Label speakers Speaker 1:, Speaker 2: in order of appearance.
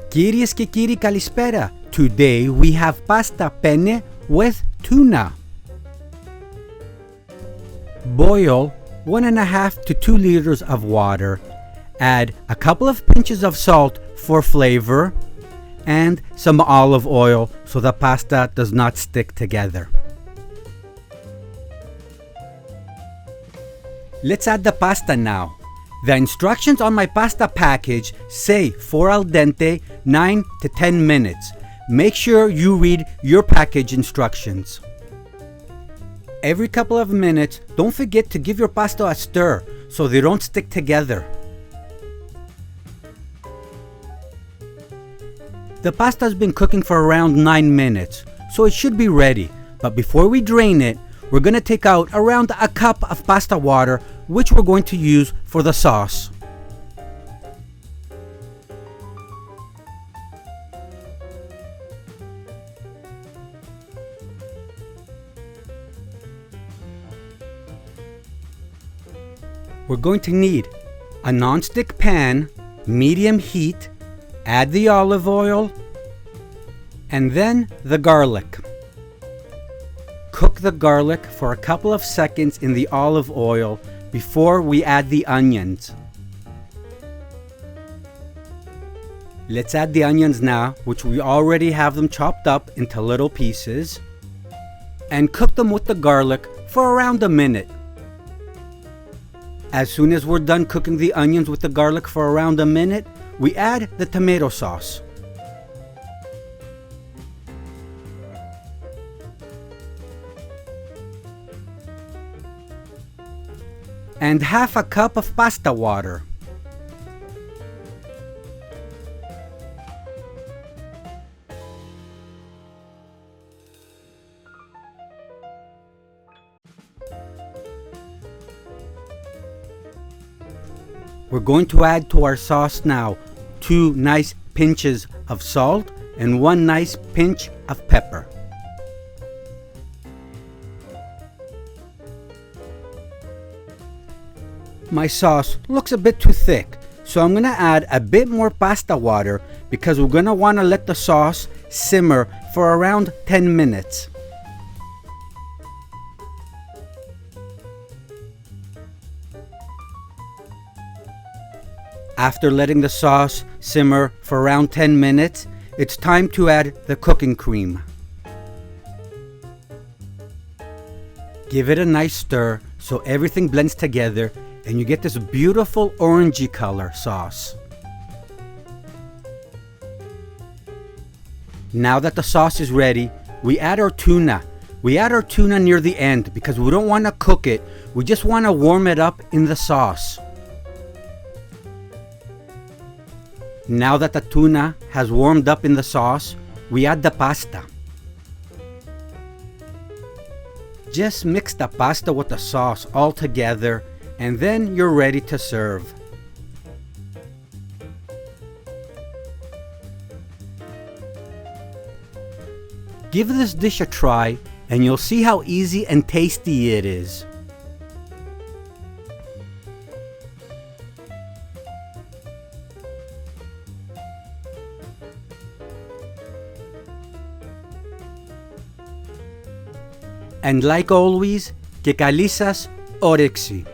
Speaker 1: Κυρίες και κύριοι, καλησπέρα. Today we have pasta penne with tuna. Boil 1.5 to 2 liters of water. Add a couple of pinches of salt for flavor and some olive oil so the pasta does not stick together. Let's add the pasta now. The instructions on my pasta package say for al dente 9 to 10 minutes. Make sure you read your package instructions. Every couple of minutes, don't forget to give your pasta a stir so they don't stick together. The pasta has been cooking for around 9 minutes, so it should be ready. But before we drain it, we're going to take out around a cup of pasta water, which we're going to use for the sauce. We're going to need a non-stick pan, medium heat, add the olive oil, and then the garlic. Cook the garlic for a couple of seconds in the olive oil before we add the onions. Let's add the onions now, which we already have them chopped up into little pieces, and cook them with the garlic for around a minute. As soon as we're done cooking the onions with the garlic for around a minute, we add the tomato sauce. And half a cup of pasta water. We're going to add to our sauce now 2 nice pinches of salt and 1 nice pinch of pepper. My sauce looks a bit too thick, so I'm going to add a bit more pasta water because we're going to want to let the sauce simmer for around 10 minutes. After letting the sauce simmer for around 10 minutes, it's time to add the cooking cream. Give it a nice stir so everything blends together and you get this beautiful orangey color sauce. Now that the sauce is ready, we add our tuna. We add our tuna near the end because we don't want to cook it. We just want to warm it up in the sauce. Now that the tuna has warmed up in the sauce, we add the pasta. Just mix the pasta with the sauce all together, and then you're ready to serve. Give this dish a try, and you'll see how easy and tasty it is. And like always, και καλή σας όρεξη!